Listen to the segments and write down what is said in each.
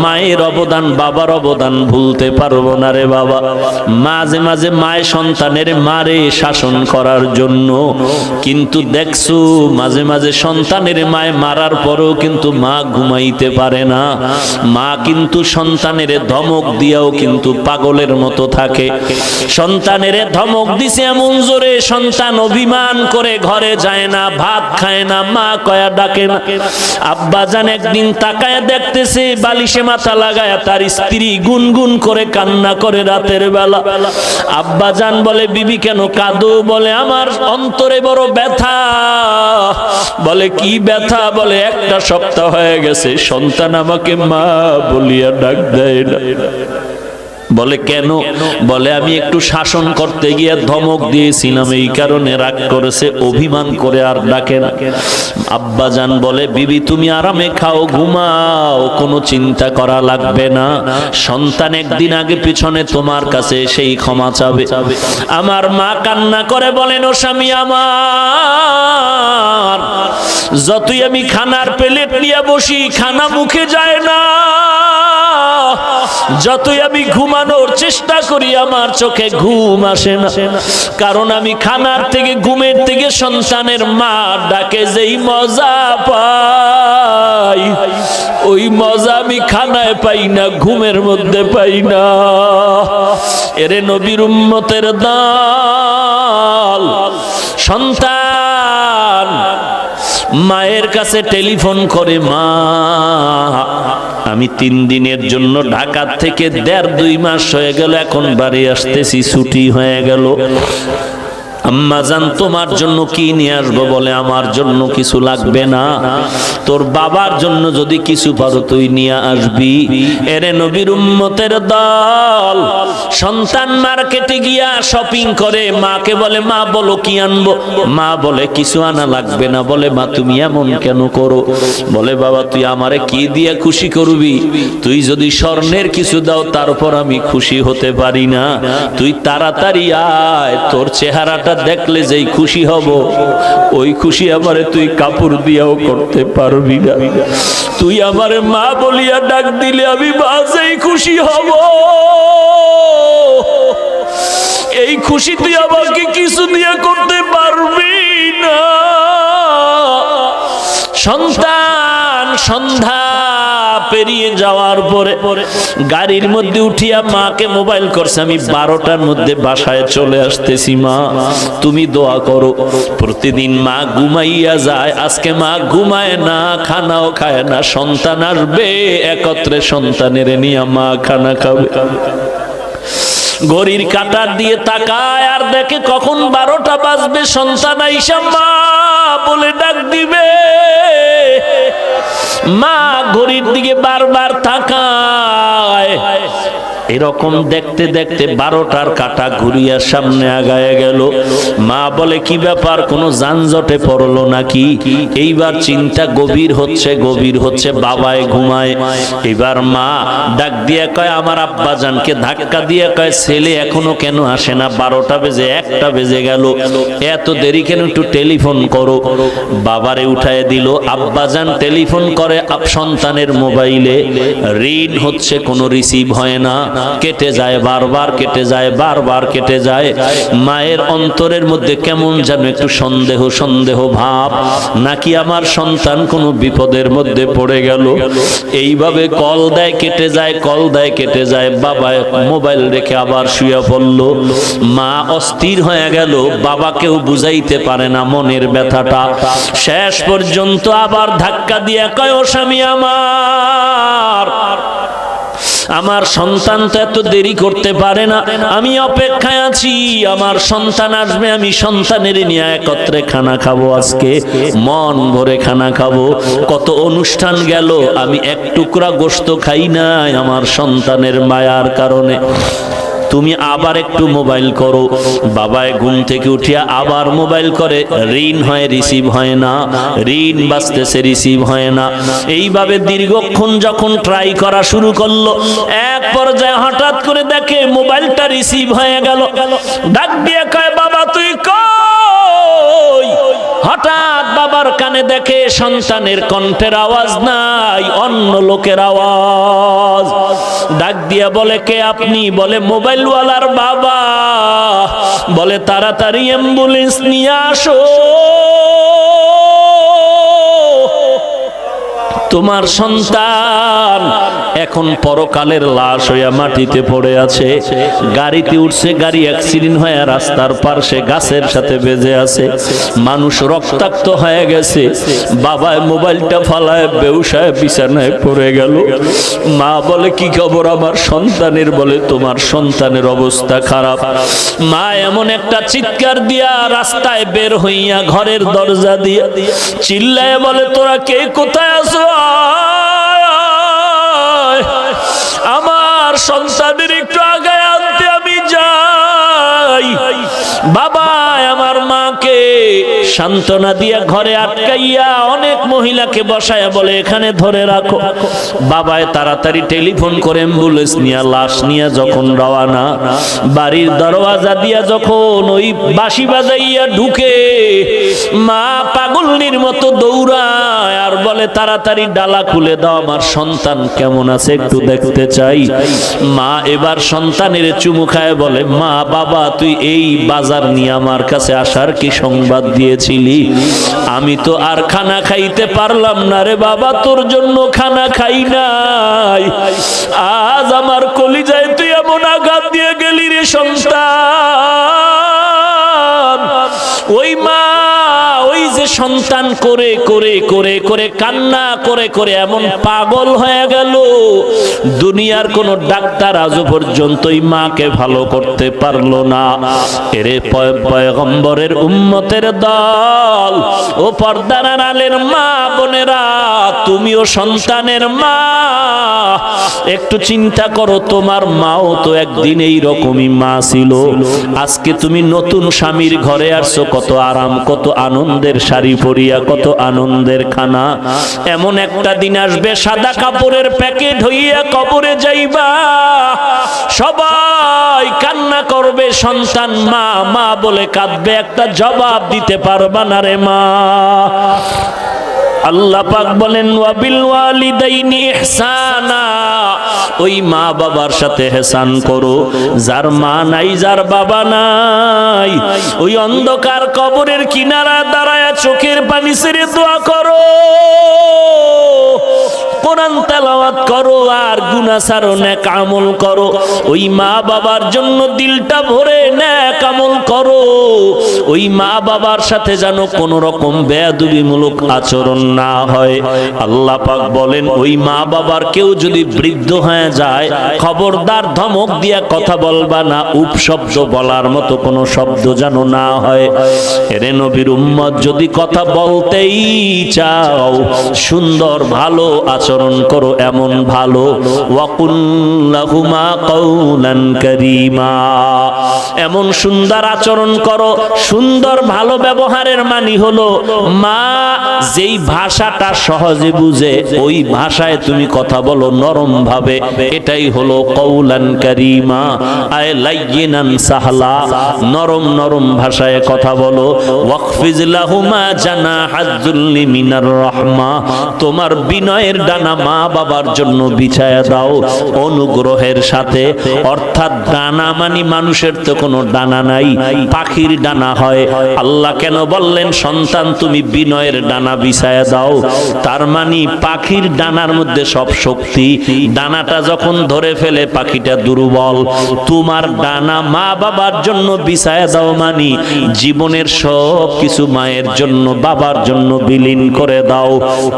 মায়ের অবদান, বাবার অবদান ভুলতে পারবো না রে বাবা। মাঝে মাঝে মায়ের সন্তানের মারে শাসন করার জন্য, কিন্তু দেখছো মাঝে মাঝে সন্তানের মায়ে মারার পরেও কিন্তু মা ঘুমাইতে পারে না। মা কিন্তু সন্তানের ধমক দিয়াও কিন্তু পাগলের মতো থাকে। সন্তানের ধমক দিছে এমন জোরে, সন্তান অভিমান করে ঘরে যায় না, ভাত খায় না, মা কয়া ডাকে না। আব্বা জান একদিন তাকায় দেখতেছে বালিশে মাথা লাগায় তার স্ত্রী গুনগুন করে কান্না করে রাতের বেলা। আব্বা জান বলে, বিবি কেন কাঁদো? বলে, আমার অন্তরে বড় ব্যথা। বলে, কি ব্যথা? বলে, একটা সপ্তাহ হয়ে গেছে সন্তান আমাকে মা বলিয়া ডাক দেয় না। বলে, কেন? বলে, আমি একটু শাসন করতে গিয়ে ধমক দিয়েছিলাম, এই কারণে রাগ করেছে, অভিমান করে আর ডাকে না। আব্বা জান বলে, বিবি তুমি আরামে খাও, ঘুমাও, কোনো চিন্তা করা লাগবে না। সন্তান একদিন আগে পিছনে তোমার কাছে সেই ক্ষমা চাবে। আমার মা কান্না করে বলেন, ও স্বামী আমার, যতই আমি খানার প্লেট নিয়ে বসি খানা মুখে যায় না, যতই আমি ঘুমানোর চেষ্টা করি আমার চোখে ঘুম আসে না। কারণ আমি খানার থেকে, ঘুমের থেকে সন্তানের মা ডাকে যেই মজা পাই, ওই মজা আমি খানায় পাই না, ঘুমের মধ্যে পাই না। এরে নবীর উম্মতের দল, সন্তান মায়ের কাছে টেলিফোন করে, মা আমি 3 দিনের জন্য ঢাকা থেকে 1.5-2 মাস হয়ে গেল, এখন বাড়ি আসতেছি, ছুটি হয়ে গেল। আম্মা জান তোমার জন্য কি নিয়ে আসবো? বলে, আমার জন্য কিছু লাগবে না, তোর বাবার জন্য যদি কিছু পারো তুই নিয়ে আসবি। এরে নবীর উম্মতের দল, সন্তান মার্কেটে গিয়া শপিং করে, মাকে বলে, মা বলো কি আনবো? মা বলে, কিছু আনা লাগবে না। বলে, মা তুমি এমন কেন করো? বলে, বাবা তুই আমারে কি দিয়ে খুশি করবি? তুই যদি স্বর্ণের কিছু দাও তারপর আমি খুশি হতে পারি না। তুই তাড়াতাড়ি আয়, তোর চেহারাটা দেখলে যেই খুশি হব, ওই খুশি আমারে তুই কাপড় দিয়াও করতে পারবি না। তুই আমারে মা বলিয়া ডাক দিলে আমি বাজেই খুশি হব। এই খুশি তুই আমাকে কিছু দিয়ে করতে পারবি না। সন্তান সন্ধ্যা পেরিয়ে যাওয়ার পরে গাড়ির মধ্যে উঠিয়া মাকে মোবাইল করছে, আমি 12টার মধ্যে বাসায় চলে আসতেছি, মা তুমি দোয়া করো। প্রতিদিন মা ঘুমাইয়া যায়, আজকে মা ঘুমায় না, খানাও খায় না। সন্তান আসবে, একত্রে সন্তানের নিয়ে মা খানা খাবে। ঘড়ির কাঁটার দিয়ে তাকায় আর দেখে কখন 12টা বাজবে, সন্তান আইসা মা বলে ডাক দিবে। মা ঘড়ির দিকে বারবার তাকায়, এরকম দেখতে দেখতে 12টার কাঁটা ঘুরিয়া সামনে আগায় গেল। মা বলে, কি ব্যাপার, কোনো যানজটে পড়লো নাকি? এইবার চিন্তা গভীর হচ্ছে, গভীর হচ্ছে, বাবায় ঘুমায়। এবার মা ডাক দিয়ে কয়, আমার আব্বা জানকে ধাক্কা দিয়ে কয়, ছেলে এখনো কেন আসে না? 12টা বেজে 1টা বেজে গেল, এত দেরি কেন? একটু টেলিফোন করো। বাবারে উঠায় দিল। আব্বা জান টেলিফোন করে সন্তানের মোবাইলে, রিং হচ্ছে, কোনো রিসিভ হয় না, কেটে যায়, বারবার কেটে যায়, বারবার কেটে যায়। মায়ের অন্তরের মধ্যে কেমন যেন একটু সন্দেহ সন্দেহ ভাব, নাকি আমার সন্তান কোনো বিপদের মধ্যে পড়ে গেল। এইভাবে কল দেয়, কেটে যায়, কল দেয়, কেটে যায়। বাবা মোবাইল রেখে আবার শুয়ে পড়ল। মা অস্থির হয়ে গেল, বাবাকেও বুঝাইতে পারে না মনের ব্যথাটা। শেষ পর্যন্ত আবার ধাক্কা দিয়ে কয়, ও স্বামী আমার, আমার সন্তান তো এত দেরি করতে পারে না, আমি অপেক্ষায় আছি, আমার সন্তান আসবে, আমি সন্তানের নিয়ে একত্রে খানা খাবো, আজকে মন ভরে খানা খাবো। কত অনুষ্ঠান গেল, আমি এক টুকরা গোশত খাই নাই আমার সন্তানের মায়ার কারণে। তুমি আবার একটু মোবাইল করো। বাবায় ঘুম থেকে উঠিয়া আবার মোবাইল করে, রিং হয়, রিসিভ হয় না, রিং বাজতেছে, রিসিভ হয় না। এইভাবে দীর্ঘক্ষণ যখন ট্রাই করা শুরু করলো, এক পর্যায়ে হঠাৎ করে দেখে মোবাইলটা রিসিভ হয়ে গেল। ডাক দিয়ে কয়, বাবা তুই কই? হঠাৎ বাবার কানে দেখে সন্তানের কণ্ঠের আওয়াজ নাই, অন্য লোকের আওয়াজ। ডাক দিয়া বলে, কে আপনি? বলে, মোবাইলওয়ালার বাবা। বলে, তাড়াতাড়ি অ্যাম্বুলেন্স নিয়ে আসো, তোমার সন্তান এখন পরকালের লাশ হইয়া মাটিতে পড়ে আছে। গাড়িতে উঠছে, গাড়ি অ্যাক্সিডেন্ট হয়ে রাস্তার পাশে গাছের সাথে বেজে আছে, মানুষ রক্তাক্ত হয়ে গেছে। বাবায় মোবাইলটা ফালায় বেউসায় বিছানায় পড়ে গেল। মা বলে, কি খবর আমার সন্তানের? বলে, তোমার সন্তানের অবস্থা খারাপ। মা এমন একটা চিৎকার দিয়া রাস্তায় বের হইয়া ঘরের দরজা দিয়ে চিল্লায় বলে, তোরা কে কোথায় আছো? আমার সন্তানের একটু আগায় আনতে আমি যাই। বাবা আমার মাকে সান্ত্বনা দিয়া ঘরে আটকাইয়া অনেক মহিলাকে বসায়া বলে, এখানে ধরে রাখো। বাবায় তাড়াতাড়ি টেলিফোন করে অ্যাম্বুলেন্স নিয়ে লাশ নিয়ে যখন রওনা, বাড়ির দরওয়াজা দিয়া যখন ওই বাঁশি বাজাইয়া ঢুকে, মা পাগলনির মতো দৌড়ায় আর বলে, তাড়াতাড়ি ডালা খুলে দাও, আমার সন্তান কেমন আছে একটু দেখতে চাই। মা এবার সন্তানের চুমু খায় বলে, মা বাবা তুই এই বাজার নিয়ে আমার কাছে আসার কি সংবাদ দিয়েছিলি? আমি তো আর খানা খাইতে পারলাম না রে বাবা, তোর জন্য খানা খাই নাই। আজ আমার কলিজায় তুই এমন আঘাত দিয়ে গেলি রে সন্তান। ওই মা ওই যে সন্তান করে করে করে করে কান্না করে করে এমন পাগল হয়ে গেল, দুনিয়ার কোন ডাক্তার আজও পর্যন্ত এই মাকে ভালো করতে পারলো না। এরে পয়গম্বরের উম্মতের দল, ও পর্দার আড়ালের মা বোনেরা, তুমিও সন্তানের মা, একটু চিন্তা করো, তোমার মাও তো একদিন এই রকমই মা ছিল। আজকে তুমি নতুন স্বামীর ঘরে আসছো, কত আরাম, কত আনন্দের শাড়ি পরিয়া, কত আনন্দের খানা। এমন একটা দিন আসবে সাদা কাপড়ের প্যাকেট হইয়া কবরে যাইবা, সবাই কান্না করবে, সন্তান মা মা বলে কাঁদবে, একটা জবাব দিতে পারবা না রে মা। আল্লাহ পাক বলেন, ওয়াবিল ওয়ালিদাইনি ইহসানা, ওই মা বাবার সাথে ইহসান করো। যার মা নাই, যার বাবা নাই, ওই অন্ধকার কবরের কিনারা দাঁড়ায় চোখের পানি ছেড়ে দোয়া করো, কোরআন তেলাওয়াত করো, আর গুনাহ ছাড়ো, নেক আমল করো। ওই মা বাবার জন্য দিলটা ভরে নেক আমল করো। ওই মা বাবার সাথে যেন কোন রকম বেয়াদবিমূলক আচরণ না হয়। আল্লাহ পাক বলেন, ওই মা বাবার কেউ যদি বৃদ্ধ হয়ে যায়, খবরদার ধমক দিয়া কথা বলবা না, উপশব্দ বলার মতো কোনো শব্দ যেন না হয়। এরে নবীর উম্মত, যদি কথা বলতেই চাও, সুন্দর ভালো আচরণ করো, এমন ভালো, ওয়াকুল লাহুমা কাওলান কারীমা, এমন সুন্দর আচরণ করো। সুন্দর ভালো ব্যবহারের মানে হলো, মা যেই ভাষাটা সহজে বুঝে ওই ভাষায় তুমি কথা বলো নরম ভাবে, এটাই হলো কাওলান কারীমা, আয় লাইয়িনান সাহলা, নরম নরম ভাষায় কথা বলো। ওয়াকফিজ লাহুমা জানাহাযুল্লি মিনার রাহমা, তোমার বিনয়ের ডানা মা বাবার জন্য বিছায়া দাও অনুগ্রহের সাথে। অর্থাৎ ডানা মানে মানুষের তো কোনো ডানা নাই, পাখির ডানা হয়। আল্লাহ কেন বললেন সন্তান তুমি বিনয়ের ডানা বিছায়া দাও? তার মানে পাখির ডানার মধ্যে সব শক্তি, ডানাটা যখন ধরে ফেলে পাখিটা দুর্বল। তোমার ডানা মা বাবার জন্য বিছায়া দাও মানে জীবনের সব কিছু মায়ের জন্য বাবার জন্য বিলীন করে দাও।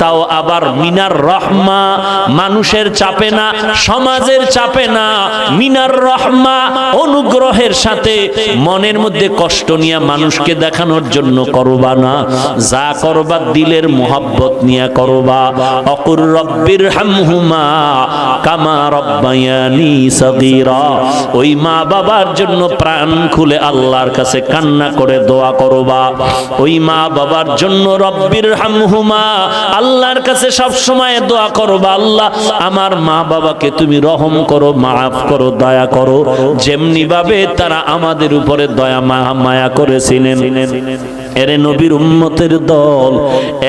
তাও আবার মিনার রহমা, মানুষের চাপে না, সমাজের চাপে না, মিনার রহমা অনুগ্রহের সাথে, মনের মধ্যে কষ্ট নিয়ে মানুষকে দেখানোর জন্য করবা না, যা করবা দিলের মোহাব্বত নিয়ে করবা। অকুর রব্বির হামহুমা কামা রব্বায়ানি সগীরা, ওই মা বাবার জন্য প্রাণ খুলে আল্লাহর কাছে কান্না করে দোয়া করবা। ওই মা বাবার জন্য রব্বির হামহুমা, আল্লাহর কাছে সব সময় দোয়া করবা, আল্লাহ আমার মা বাবাকে তুমি রহম করো, মাফ করো, দয়া করো, যেমনি ভাবে তারা আমাদের উপরে দয়া মায়া করেছিলেন। এরে নবীর উম্মতের দল,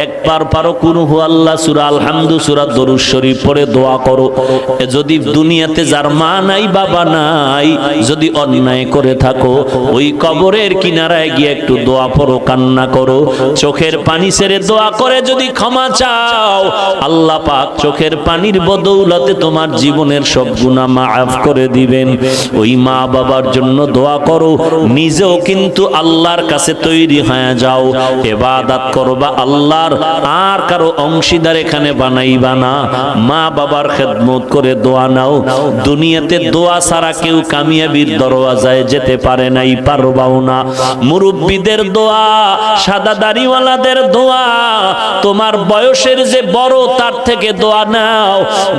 একবার পারো কুল হু আল্লাহ সূরা আলহামদু সূরা দরুদ শরীফ পড়ে দোয়া করো। যদি দুনিয়াতে যার মা নাই বাবা নাই, যদি অন্যায় করে থাকো, ওই কবরের কিনারায় গিয়ে একটু দোয়া পড়ো, কান্না করো, চোখের পানি ছেড়ে দোয়া করে যদি ক্ষমা চাও, আল্লাহ পাক চোখের পানির বদৌলতে তোমার জীবনের সব গুনাহ মাফ করে দিবেন। ওই মা বাবার জন্য দোয়া করো, নিজেও কিন্তু আল্লাহর কাছে তৈরি হয়ে যাও, ইবাদত করবা আল্লাহর, আর কারো অংশীদার এখানে বানাইবা না। মা বাবার খেদমত করে দোয়া নাও। দুনিয়াতে দোয়া ছাড়া কেউ কামিয়াবির দরওয়াজায় যেতে পারে নাই, পারবাও না। মুরব্বিদের দোয়া, সাদা দাড়িওয়ালাদের দোয়া, তোমার বয়সের যে বড় তার থেকে দোয়া নাও।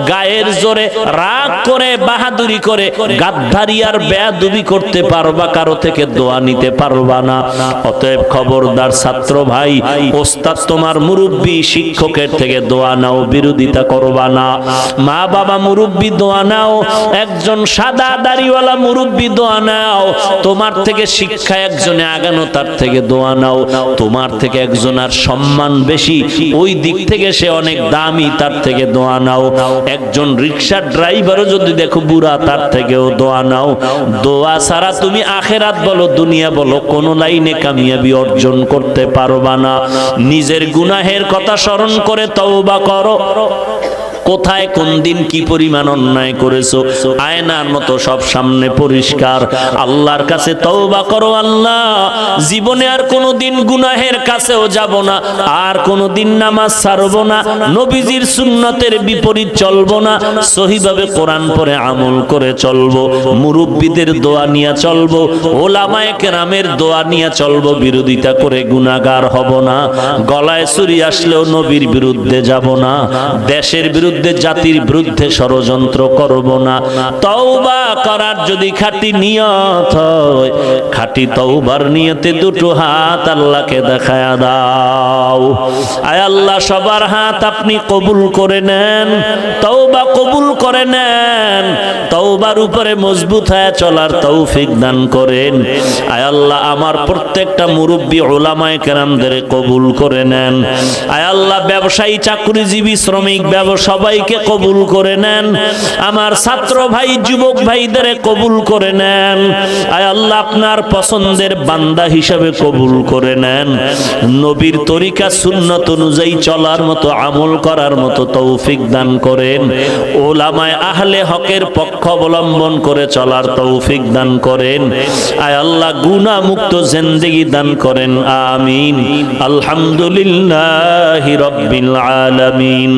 গায়ের জোরে রাগ করে বাহাদুরি করে গাদ্দারি আর বেয়াদবি করতে পারবা, কারো থেকে দোয়া নিতে পারবা না। অতএব খবরদার ছাত্র ভাই, ওস্তাদ তোমার মুরব্বি শিক্ষকের থেকে দোয়া নাও, বিরোধিতা করবা না। মা বাবা মুরব্বি দোয়া নাও, একজন সাদা দাড়িওয়ালা মুরব্বি দোয়া নাও। তোমার থেকে শিক্ষা একজনে আগানো, তার থেকে দোয়া নাও। তোমার থেকে একজনের সম্মান বেশি, ওই দিক থেকে সে অনেক দামি, তার থেকে দোয়া নাও। একজন রিকশা ড্রাইভারও যদি দেখো বুড়া, তার থেকেও দোয়া নাও। দোয়া ছাড়া তুমি আখেরাত বলো দুনিয়া বলো কোন লাইনে কামিয়াবি অর্জন করতে পারবা না। নিজের গুনাহের কথা স্মরণ করে তওবা করো। কোথায় কোন দিন কি পরিমাণ অন্যায় করেছো, আয়নার মতো সব সামনে পরিষ্কার। আল্লাহর কাছে তওবা করো, আল্লাহ জীবনে আর কোনোদিন গুনাহের কাছেও যাব না, আর কোনোদিন নামাজ ছাড়বো না, নবীজির সুন্নতের বিপরীত চলবো না, সহিভাবে কোরআন পড়ে আমল করে চলবো, মুরব্বিদের দোয়া নিয়ে চলবো, ওলামায়ে কেরামের দোয়া নিয়ে চলবো, বিরোধিতা করে গুনাহগার হব না। গলায় ছুরি আসলেও নবীর বিরুদ্ধে যাব না, দেশের বিরুদ্ধে জাতির বিরুদ্ধে ষড়যন্ত্র করব না। তওবা করার যদি খাঁটি নিয়ত হয়, খাঁটি তওবার নিয়তে দুটো হাত আল্লাহকে দেখায়া দাও। আয় আল্লাহ সবার হাত আপনি কবুল করে নেন, তওবা কবুল করে নেন, তওবার উপরে মজবুত হয়ে চলার তৌফিক দান করেন। আয় আল্লাহ আমার প্রত্যেকটা মুরব্বি উলামায়ে কেরামদের কবুল করে নেন। আয় আল্লাহ ব্যবসায়ী চাকরিজীবী শ্রমিক সবাইকে কবুল করে নেন। আমার ছাত্র ভাই যুবক ভাইদের কবুল করে নেন। আয় আল্লাহ আপনার পছন্দের বান্দা হিসাবে কবুল করে নেন। নবীর তরিকা সুন্নাত অনুযায়ী চলার মতো আমল করার মতো তৌফিক দান করেন। ওলামায়ে আহলে হকের পক্ষ অবলম্বন করে চলার তৌফিক দান করেন। আয় আল্লাহ গুনাহ মুক্ত জিন্দেগি দান করেন। আমিন। আলহামদুলিল্লাহি রাব্বিল আলামিন।